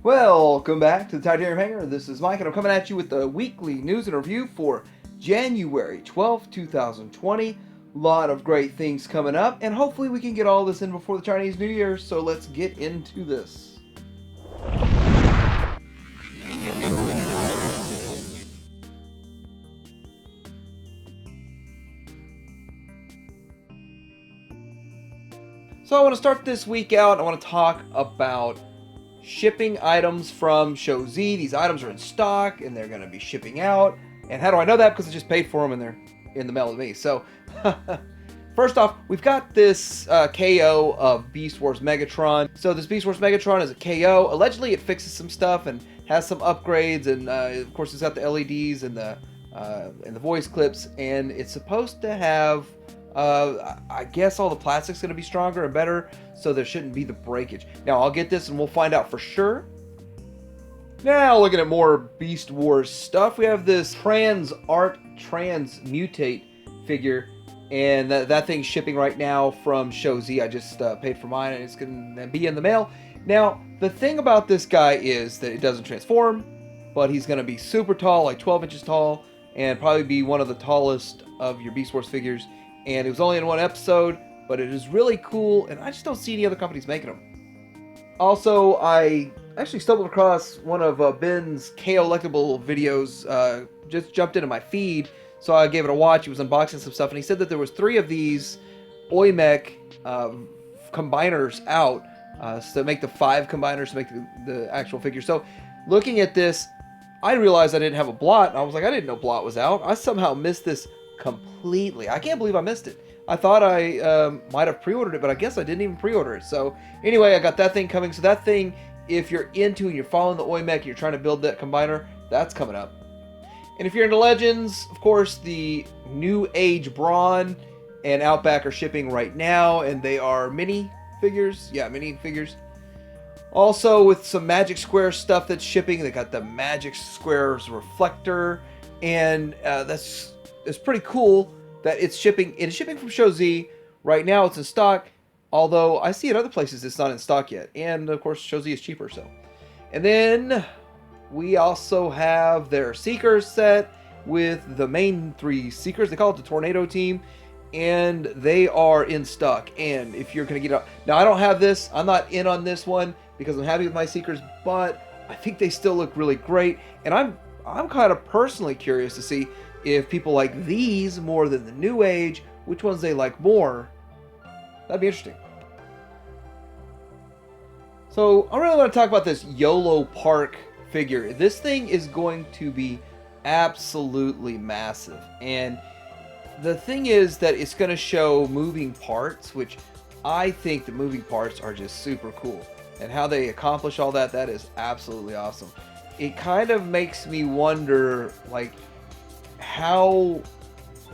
Welcome back to the Titanium Hangar. This is Mike, and I'm coming at you with the weekly news and review for January 12th, 2020. A lot of great things coming up, and hopefully we can get all this in before the Chinese New Year, so let's get into this. So I want to start this week out. I want to talk about shipping items from Show Z. These items are in stock and they're going to be shipping out. And how do I know that? Because I just paid for them and they're in the mail to me. So first off, we've got this KO of Beast Wars Megatron. So this Beast Wars Megatron is a KO. Allegedly it fixes some stuff and has some upgrades, and of course it's got the LEDs and the voice clips, and it's supposed to have I guess all the plastic's going to be stronger and better, so there shouldn't be the breakage. Now, I'll get this and we'll find out for sure. Now, looking at more Beast Wars stuff, we have this Transmutate figure, and that thing's shipping right now from Show Z. I just paid for mine, and it's going to be in the mail. Now, the thing about this guy is that it doesn't transform, but he's going to be super tall, like 12 inches tall, and probably be one of the tallest of your Beast Wars figures. And it was only in one episode, but it is really cool, and I just don't see any other companies making them. Also, I actually stumbled across one of Ben's KO Electable videos, just jumped into my feed, so I gave it a watch. He was unboxing some stuff, and he said that there was 3 of these OIMEC combiners out, to make the 5 combiners to make the actual figure. So, looking at this, I realized I didn't have a blot, and I was like, I didn't know blot was out. I somehow missed this completely. I can't believe I missed it. I thought I might have pre-ordered it, but I guess I didn't even pre-order it. So anyway, I got that thing coming. So that thing, if you're into and you're following the OIMEC and you're trying to build that combiner, that's coming up. And if you're into Legends, of course, the New Age Brawn and Outback are shipping right now, and they are mini figures. Yeah, mini figures. Also, with some Magic Square stuff that's shipping, they got the Magic Squares Reflector, and it's pretty cool that it's shipping. It is shipping from Show Z. Right now it's in stock, although I see at other places it's not in stock yet. And of course Show Z is cheaper, so. And then we also have their Seekers set with the main 3 Seekers. They call it the Tornado Team, and they are in stock. And if you're going to get it, now I don't have this. I'm not in on this one because I'm happy with my Seekers, but I think they still look really great. And I'm kind of personally curious to see if people like these more than the New Age, which ones they like more. That'd be interesting. So I really want to talk about this YOLO Park figure. This thing is going to be absolutely massive. And the thing is that it's going to show moving parts, which I think the moving parts are just super cool. And how they accomplish all that is absolutely awesome. It kind of makes me wonder, like, how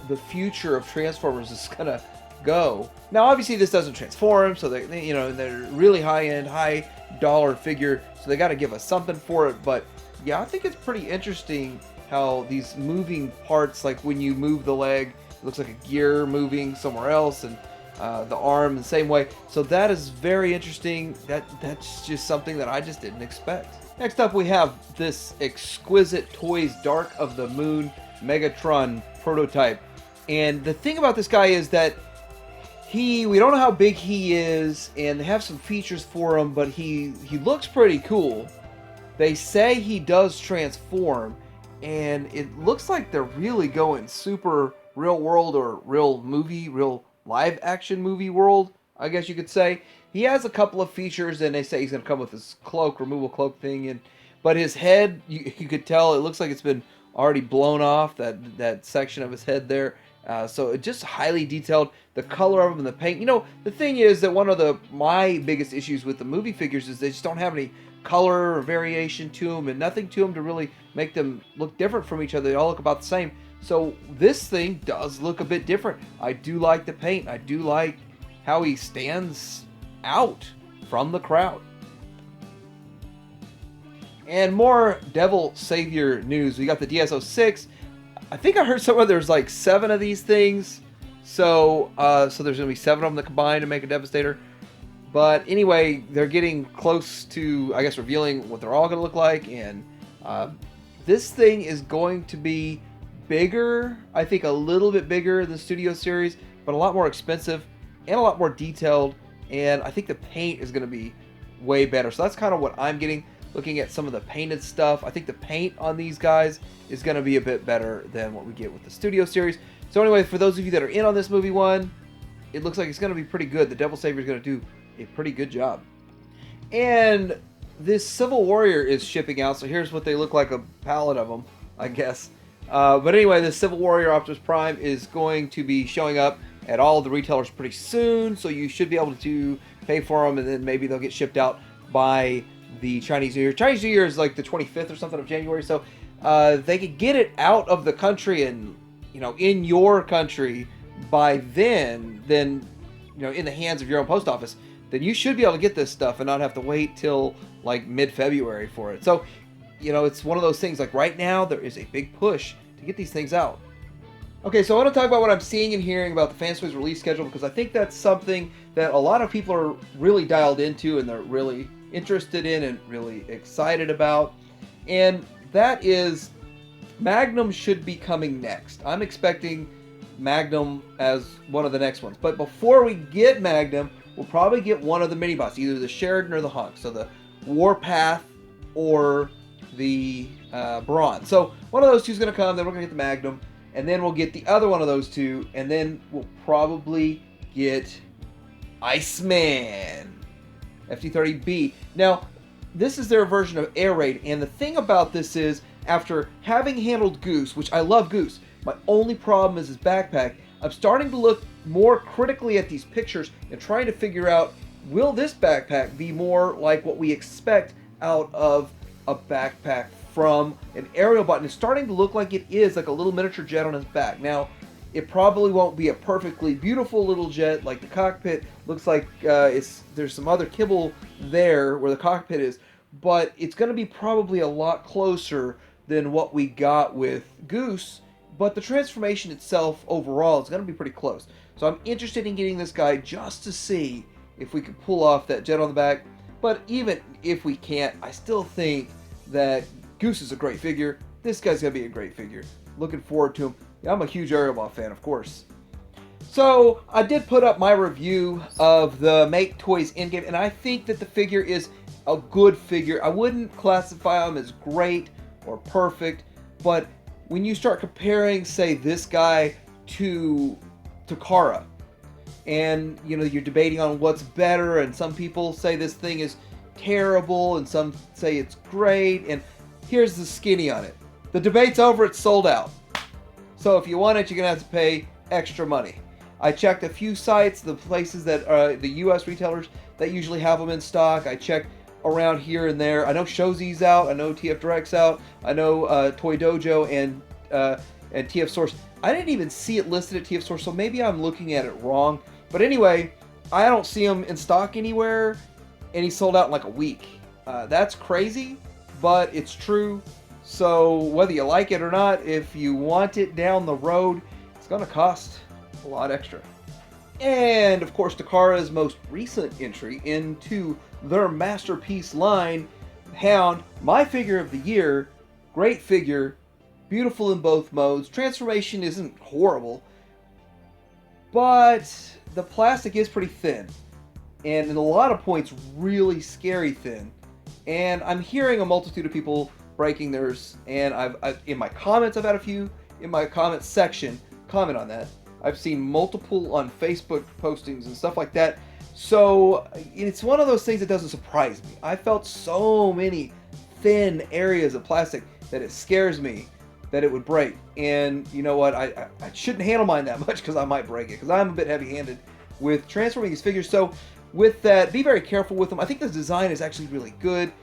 the future of Transformers is gonna go. Now, obviously, this doesn't transform, so they're really high-end, high-dollar figure, so they got to give us something for it. But yeah, I think it's pretty interesting how these moving parts, like when you move the leg, it looks like a gear moving somewhere else, and the arm the same way. So that is very interesting. That's just something that I just didn't expect. Next up, we have this exquisite Toys Dark of the Moon Megatron prototype. And the thing about this guy is that we don't know how big he is, and they have some features for him, but he looks pretty cool. They say he does transform, and it looks like they're really going super real world, or real live action movie world, I guess you could say. He has a couple of features, and they say he's going to come with this removable cloak thing, but his head, you could tell, it looks like it's been already blown off, that section of his head there. So it just highly detailed. The color of them and the paint. The thing is that one of my biggest issues with the movie figures is they just don't have any color or variation to them, and nothing to them to really make them look different from each other. They all look about the same. So this thing does look a bit different. I do like the paint. I do like how he stands out from the crowd. And more Devil Savior news. We got the DS06. I think I heard somewhere there's like 7 of these things. So there's going to be 7 of them that combine to make a Devastator. But anyway, they're getting close to, I guess, revealing what they're all going to look like. And this thing is going to be bigger, I think a little bit bigger than the Studio Series, but a lot more expensive and a lot more detailed. And I think the paint is going to be way better. So that's kind of what I'm getting. Looking at some of the painted stuff, I think the paint on these guys is going to be a bit better than what we get with the Studio Series. So anyway, for those of you that are in on this movie one, it looks like it's going to be pretty good. The Devil Savior is going to do a pretty good job. And this Civil Warrior is shipping out, so here's what they look like, a palette of them, I guess. But anyway, the Civil Warrior Optimus Prime is going to be showing up at all the retailers pretty soon, so you should be able to pay for them, and then maybe they'll get shipped out by the Chinese New Year. Chinese New Year is like the 25th or something of January, so they could get it out of the country and, you know, in your country by then, you know, in the hands of your own post office, then you should be able to get this stuff and not have to wait till like mid-February for it. So, you know, it's one of those things, like right now there is a big push to get these things out. Okay, so I want to talk about what I'm seeing and hearing about the Fantoys release schedule, because I think that's something that a lot of people are really dialed into and they're really interested in and really excited about. And that is, Magnum should be coming next. I'm expecting Magnum as one of the next ones. But before we get Magnum, we'll probably get one of the mini-bots, either the Sheridan or the Hunk. So the Warpath or the Brawn. So one of those two is going to come, then we're going to get the Magnum, and then we'll get the other one of those two, and then we'll probably get Iceman, FT-30B. Now, this is their version of Air Raid, and the thing about this is, after having handled Goose, which I love Goose, my only problem is his backpack. I'm starting to look more critically at these pictures and trying to figure out, will this backpack be more like what we expect out of a backpack from an aerial bot? And it's starting to look like it is, like a little miniature jet on his back. Now, it probably won't be a perfectly beautiful little jet like the cockpit. Looks like there's some other kibble there where the cockpit is, but it's going to be probably a lot closer than what we got with Goose. But the transformation itself overall is going to be pretty close. So I'm interested in getting this guy just to see if we can pull off that jet on the back. But even if we can't, I still think that Goose is a great figure. This guy's going to be a great figure. Looking forward to him. Yeah, I'm a huge Aerobot fan, of course. So I did put up my review of the Make Toys Endgame, and I think that the figure is a good figure. I wouldn't classify him as great or perfect, but when you start comparing, say, this guy to Takara, and you know, you're debating on what's better, and some people say this thing is terrible and some say it's great, and here's the skinny on it. The debate's over, it's sold out. So if you want it, you're gonna have to pay extra money. I checked a few sites, the places that are the US retailers that usually have them in stock. I checked around here and there. I know Shozi's out, I know TF Direct's out, I know Toy Dojo and TF Source. I didn't even see it listed at TF Source, so maybe I'm looking at it wrong. But anyway, I don't see him in stock anywhere, and he sold out in like a week. That's crazy, but it's true. So whether you like it or not, if you want it down the road, it's going to cost a lot extra. And of course, Takara's most recent entry into their masterpiece line, Hound, my figure of the year. Great figure, beautiful in both modes. Transformation isn't horrible, but the plastic is pretty thin, and in a lot of points really scary thin. And I'm hearing a multitude of people breaking theirs, and I've in my comments, I've had a few in my comments section comment on that. I've seen multiple on Facebook postings and stuff like that. So it's one of those things that doesn't surprise me. I felt so many thin areas of plastic that it scares me that it would break. And you know what? I shouldn't handle mine that much because I might break it, because I'm a bit heavy-handed with transforming these figures. So with that, be very careful with them. I think the design is actually really good.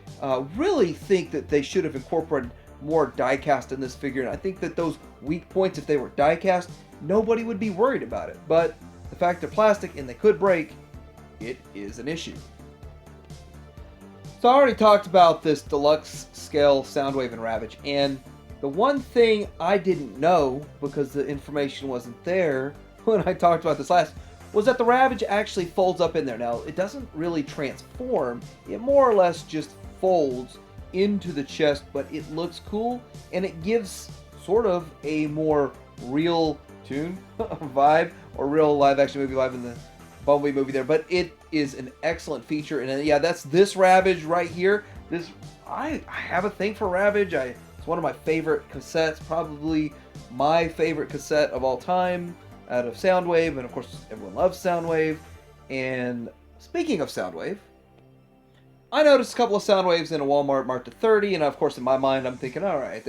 Really think that they should have incorporated more die-cast in this figure. And I think that those weak points, if they were die-cast, nobody would be worried about it. But the fact they're plastic and they could break, it is an issue. So I already talked about this deluxe scale Soundwave and Ravage, and the one thing I didn't know, because the information wasn't there when I talked about this last, was that the Ravage actually folds up in there. Now, it doesn't really transform. It more or less just folds into the chest, but it looks cool, and it gives sort of a more real toon vibe, or real live-action movie vibe in the Bumblebee movie there. But it is an excellent feature, and yeah, that's this Ravage right here. I have a thing for Ravage. It's one of my favorite cassettes, probably my favorite cassette of all time out of Soundwave, and of course everyone loves Soundwave. And speaking of Soundwave, I noticed a couple of Soundwaves in a Walmart marked at 30, and of course in my mind I'm thinking, all right,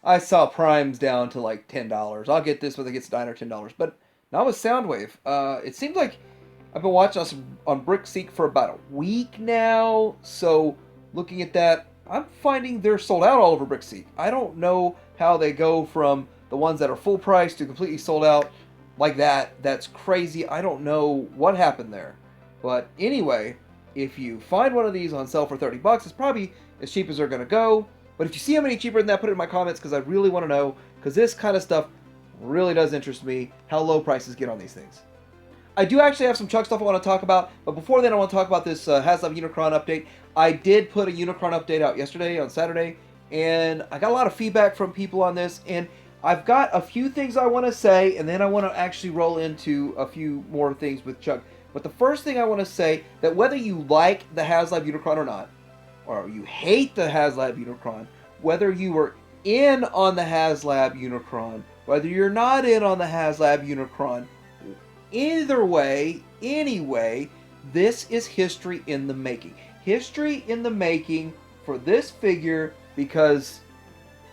I saw Primes down to like $10. I'll get this when it gets $9 or $10. But not with Soundwave. It seems like I've been watching us on BrickSeek for about a week now, so looking at that, I'm finding they're sold out all over BrickSeek. I don't know how they go from the ones that are full price to completely sold out like that. That's crazy. I don't know what happened there. But anyway, if you find one of these on sale for 30 bucks, it's probably as cheap as they're going to go. But if you see them any cheaper than that, put it in my comments, because I really want to know, because this kind of stuff really does interest me, how low prices get on these things. I do actually have some Chug stuff I want to talk about, but before then I want to talk about this Haslam Unicron update. I did put a Unicron update out yesterday on Saturday, and I got a lot of feedback from people on this, and I've got a few things I want to say, and then I want to actually roll into a few more things with Chug. But the first thing I want to say, that whether you like the Haslam Unicron or not, or you hate the Haslam Unicron, whether you were in on the Haslam Unicron, whether you're not in on the Haslam Unicron, either way, anyway, this is history in the making. History in the making for this figure, because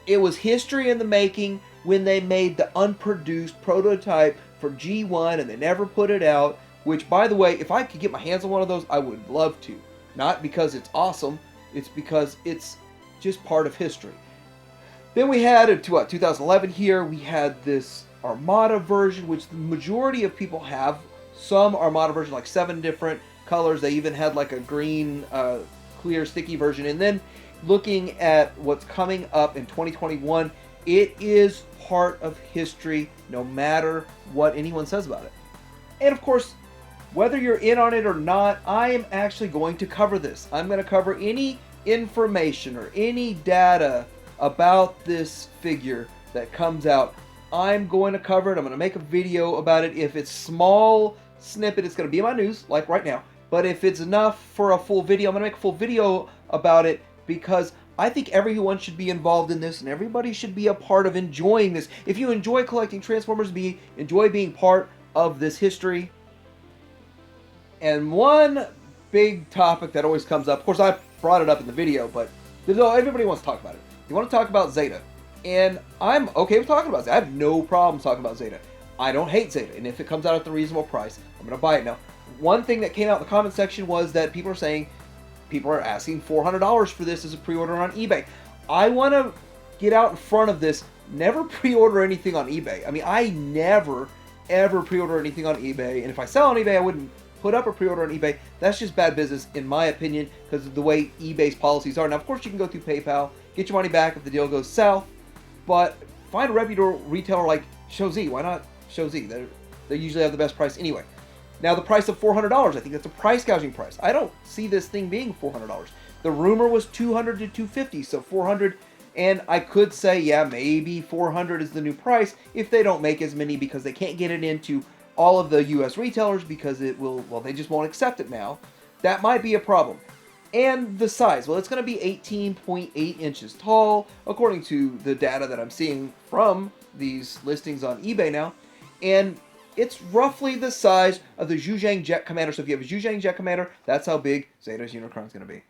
it was history in the making when they made the unproduced prototype for G1 and they never put it out, which, by the way, if I could get my hands on one of those, I would love to. Not because it's awesome, it's because it's just part of history. Then we had, in 2011 here, we had this Armada version, which the majority of people have. Some Armada version, like 7 different colors. They even had like a green, clear, sticky version. And then looking at what's coming up in 2021, it is part of history, no matter what anyone says about it. And of course, whether you're in on it or not, I am actually going to cover this. I'm going to cover any information or any data about this figure that comes out. I'm going to cover it. I'm going to make a video about it. If it's small snippet, it's going to be in my news, like right now. But if it's enough for a full video, I'm going to make a full video about it, because I think everyone should be involved in this, and everybody should be a part of enjoying this. If you enjoy collecting Transformers, enjoy being part of this history. And one big topic that always comes up, of course I brought it up in the video, but everybody wants to talk about it. You want to talk about Zeta. And I'm okay with talking about Zeta. I have no problem talking about Zeta. I don't hate Zeta, and if it comes out at the reasonable price, I'm going to buy it now. One thing that came out in the comment section was that people are saying, people are asking $400 for this as a pre-order on eBay. I want to get out in front of this. Never pre-order anything on eBay. I mean, I never, ever pre-order anything on eBay. And if I sell on eBay, I wouldn't put up a pre-order on eBay. That's just bad business, in my opinion, because of the way eBay's policies are. Now, of course, you can go through PayPal, get your money back if the deal goes south. But find a reputable retailer like ShowZ. Why not ShowZ? They usually have the best price anyway. Now, the price of $400, I think that's a price gouging price. I don't see this thing being $400. The rumor was $200 to $250, so $400, and I could say, yeah, maybe $400 is the new price if they don't make as many, because they can't get it into all of the US retailers, because it will, well, they just won't accept it now. That might be a problem. And the size, well, it's going to be 18.8 inches tall, according to the data that I'm seeing from these listings on eBay now. And it's roughly the size of the Zhejiang Jet Commander. So if you have a Zhejiang Jet Commander, that's how big Zeta's Unicron is going to be.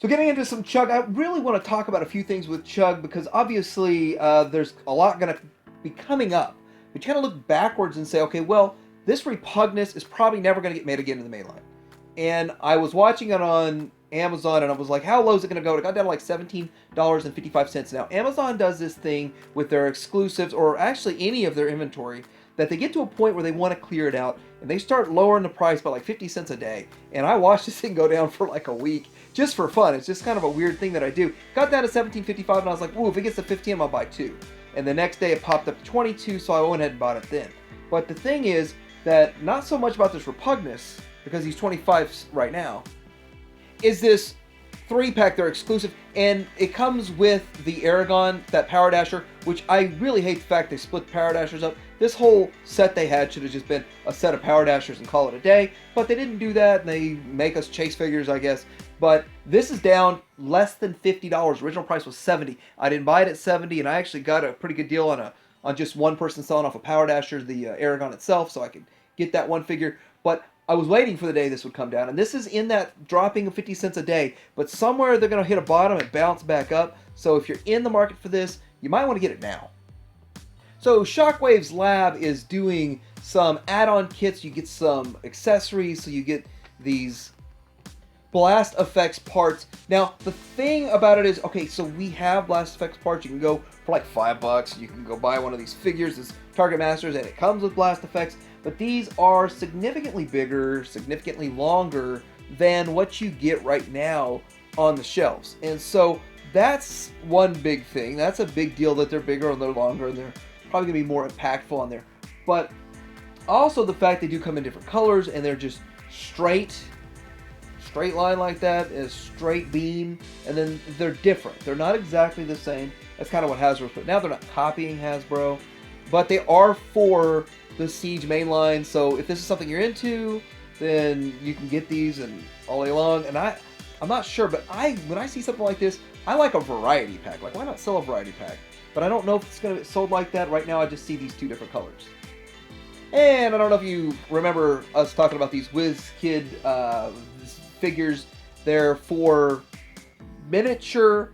So getting into some Chug, I really want to talk about a few things with Chug, because obviously there's a lot going to be coming up. But you kind of look backwards and say, okay, well, this Repugnus is probably never going to get made again in the mainline. And I was watching it on Amazon, and I was like, how low is it going to go? It got down to like $17.55. Now, Amazon does this thing with their exclusives, or actually any of their inventory, that they get to a point where they want to clear it out, and they start lowering the price by like 50 cents a day. And I watched this thing go down for like a week, just for fun. It's just kind of a weird thing that I do. Got down to $17.55, and I was like, ooh, if it gets to 15, I'll buy 2. And the next day it popped up to 22, so I went ahead and bought it then. But the thing is that not so much about this Repugnus, because he's 25 right now, is this 3-pack. They're exclusive, and it comes with the Aragon, that Power Dasher, which I really hate the fact they split the Power Dashers up. This whole set they had should have just been a set of Power Dashers and call it a day, but they didn't do that, and they make us chase figures, I guess. But this is down less than $50. Original price was $70. I didn't buy it at $70, and I actually got a pretty good deal on just one person selling off a Power Dasher, the Aragon itself, so I could get that one figure. But I was waiting for the day this would come down, and this is in that dropping of 50 cents a day, but somewhere they're going to hit a bottom and bounce back up. So if you're in the market for this, you might want to get it now. So Shockwave's lab is doing some add-on kits. You get some accessories, so you get these blast effects parts. Now the thing about it is, okay, so we have blast effects parts. You can go for like $5. You can go buy one of these figures, this Target Masters, and it comes with blast effects. But these are significantly bigger, significantly longer than what you get right now on the shelves. And so that's one big thing. That's a big deal that they're bigger and they're longer, and they're probably going to be more impactful on there. But also the fact they do come in different colors, and they're just straight line like that, a straight beam, and then they're different. They're not exactly the same. That's kind of what Hasbro's put. Now they're not copying Hasbro, but they are for the Siege mainline. So if this is something you're into, then you can get these and all day long. And I'm not sure, but when I see something like this, I like a variety pack. Like, why not sell a variety pack? But I don't know if it's going to be sold like that. Right now I just see these 2 different colors. And I don't know if you remember us talking about these WizKid figures. They're for miniature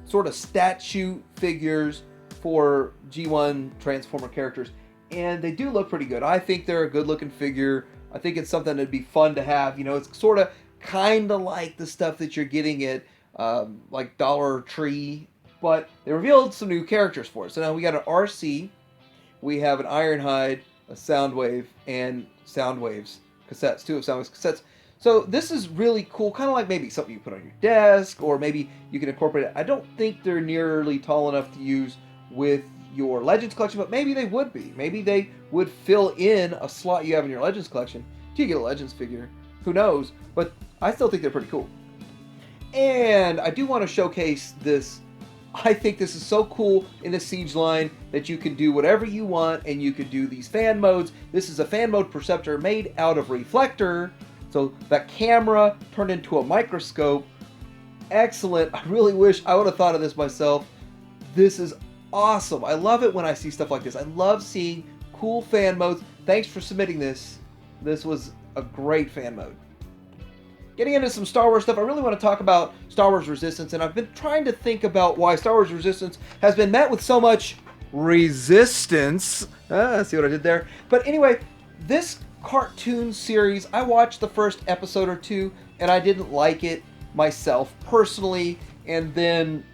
sort of statue figures for G1 Transformer characters, and they do look pretty good. I think they're a good looking figure. I think it's something that'd be fun to have. You know, it's sort of kind of like the stuff that you're getting at like Dollar Tree, but they revealed some new characters for us. So now we got an RC, we have an Ironhide, a Soundwave, and Soundwave's cassettes, 2 of Soundwave's cassettes. So this is really cool, kind of like maybe something you put on your desk, or maybe you can incorporate it. I don't think they're nearly tall enough to use with your Legends collection, but maybe they would be. Maybe they would fill in a slot you have in your Legends collection till you get a Legends figure. Who knows? But I still think they're pretty cool. And I do want to showcase this. I think this is so cool in the Siege line that you can do whatever you want, and you can do these fan modes. This is a fan mode Perceptor made out of reflector. So that camera turned into a microscope. Excellent. I really wish I would have thought of this myself. This is awesome. I love it when I see stuff like this. I love seeing cool fan modes. Thanks for submitting this. This was a great fan mode. Getting into some Star Wars stuff, I really want to talk about Star Wars Resistance, and I've been trying to think about why Star Wars Resistance has been met with so much resistance. See what I did there? But anyway, this cartoon series, I watched the first episode or 2, and I didn't like it myself personally, and then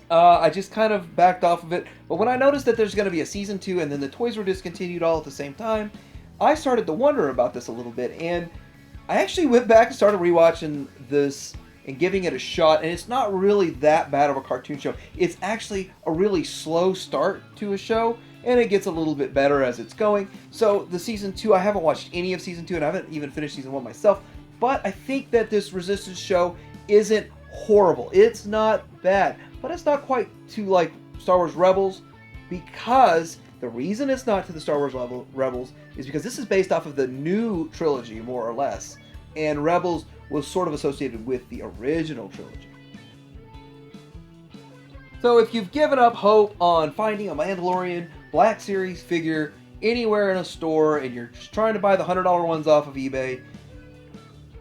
I just kind of backed off of it. But when I noticed that there's going to be a season 2 and then the toys were discontinued all at the same time, I started to wonder about this a little bit, and I actually went back and started rewatching this and giving it a shot, and it's not really that bad of a cartoon show. It's actually a really slow start to a show, and it gets a little bit better as it's going. So the season 2, I haven't watched any of season 2, and I haven't even finished season 1 myself, but I think that this Resistance show isn't horrible. It's not bad, but it's not quite to like Star Wars Rebels, because the reason it's not to the Star Wars Rebels is because this is based off of the new trilogy, more or less, and Rebels was sort of associated with the original trilogy. So if you've given up hope on finding a Mandalorian Black Series figure anywhere in a store, and you're just trying to buy the $100 ones off of eBay,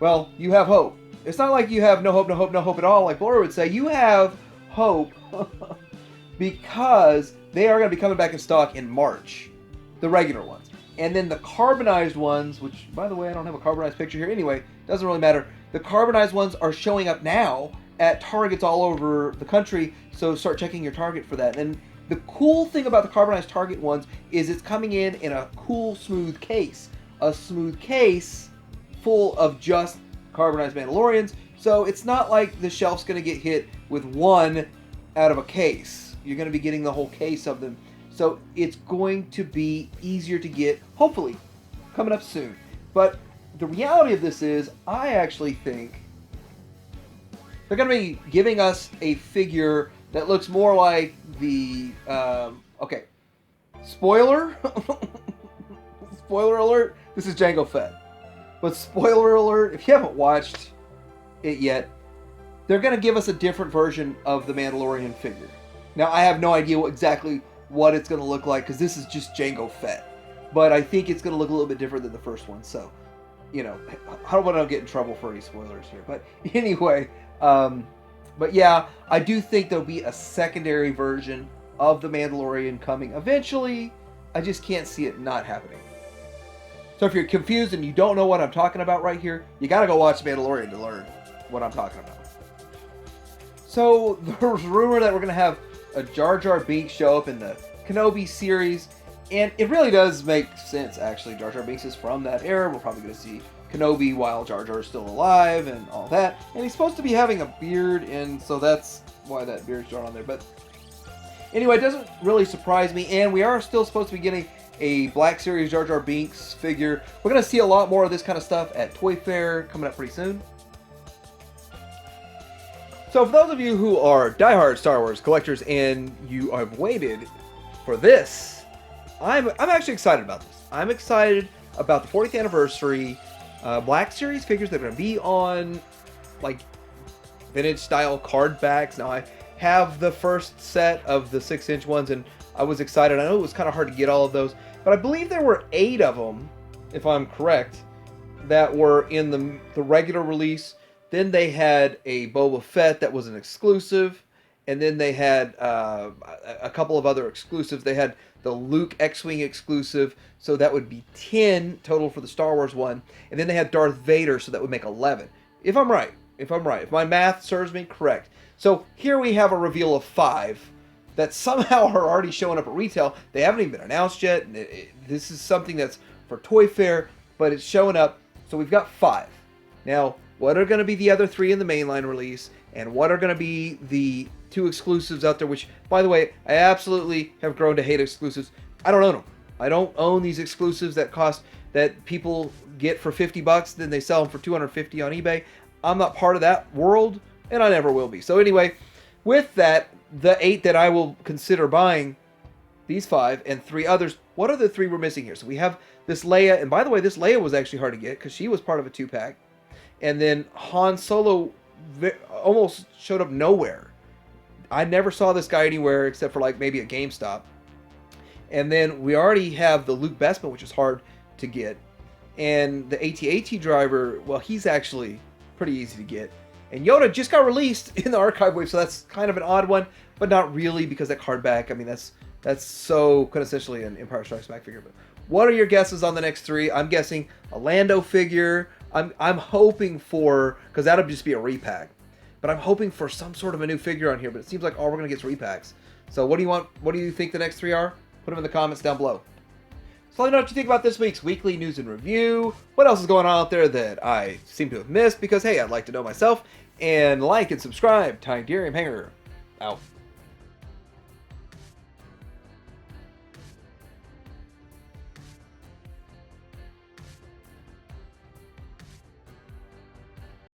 well, you have hope. It's not like you have no hope, no hope, no hope at all, like Laura would say. You have hope because they are going to be coming back in stock in March, the regular ones. And then the carbonized ones, which, by the way, I don't have a carbonized picture here anyway, doesn't really matter. The carbonized ones are showing up now at Targets all over the country, so start checking your Target for that. And the cool thing about the carbonized Target ones is it's coming in a cool, smooth case. A smooth case full of just carbonized Mandalorians, so it's not like the shelf's going to get hit with one out of a case. You're going to be getting the whole case of them. So it's going to be easier to get, hopefully, coming up soon. But the reality of this is, I actually think they're going to be giving us a figure that looks more like the, okay, spoiler, spoiler alert, this is Jango Fett. But spoiler alert, if you haven't watched it yet, they're going to give us a different version of the Mandalorian figure. Now, I have no idea exactly what it's going to look like, because this is just Jango Fett. But I think it's going to look a little bit different than the first one, so, you know, I don't want to get in trouble for any spoilers here. But anyway, but yeah, I do think there'll be a secondary version of the Mandalorian coming eventually. I just can't see it not happening. So if you're confused and you don't know what I'm talking about right here, you got to go watch Mandalorian to learn what I'm talking about. So there's rumor that we're going to have a Jar Jar Binks show up in the Kenobi series. And it really does make sense, actually. Jar Jar Binks is from that era. We're probably going to see Kenobi while Jar Jar is still alive and all that. And he's supposed to be having a beard, and so that's why that beard's drawn on there. But anyway, it doesn't really surprise me. And we are still supposed to be getting a Black Series Jar Jar Binks figure. We're going to see a lot more of this kind of stuff at Toy Fair coming up pretty soon. So for those of you who are diehard Star Wars collectors and you have waited for this, I'm actually excited about this. I'm excited about the 40th anniversary Black Series figures that are going to be on like vintage style card backs. Now I have the first set of the 6-inch ones and I was excited. I know it was kind of hard to get all of those, but I believe there were 8 of them, if I'm correct, that were in the regular release. Then they had a Boba Fett that was an exclusive, and then they had a couple of other exclusives. They had the Luke X-Wing exclusive, so that would be 10 total for the Star Wars one. And then they had Darth Vader, so that would make 11. If I'm right. If my math serves me correct. So here we have a reveal of 5 that somehow are already showing up at retail. They haven't even been announced yet. This is something that's for Toy Fair, but it's showing up. So we've got 5. Now, what are going to be the other 3 in the mainline release? And what are going to be the 2 exclusives out there? Which, by the way, I absolutely have grown to hate exclusives. I don't own them. I don't own these exclusives that people get for $50, then they sell them for $250 on eBay. I'm not part of that world, and I never will be. So anyway, with that, the 8 that I will consider buying, these 5 and 3 others, what are the 3 we're missing here? So we have this Leia, and by the way, this Leia was actually hard to get because she was part of a 2-pack. And then Han Solo almost showed up nowhere. I never saw this guy anywhere except for like maybe a GameStop. And then we already have the Luke Bespin, which is hard to get. And the AT-AT driver, well, he's actually pretty easy to get. And Yoda just got released in the archive wave, so that's kind of an odd one, but not really because that card back, I mean, that's so quintessentially an Empire Strikes Back figure. But what are your guesses on the next 3? I'm guessing a Lando figure. I'm hoping for, because that'll just be a repack, but I'm hoping for some sort of a new figure on here, but it seems like all we're going to get is repacks. So what do you want? What do you think the next 3 are? Put them in the comments down below. So let me know what you think about this week's weekly news and review. What else is going on out there that I seem to have missed? Because, hey, I'd like to know myself. And like and subscribe. Tydirium Hanger out.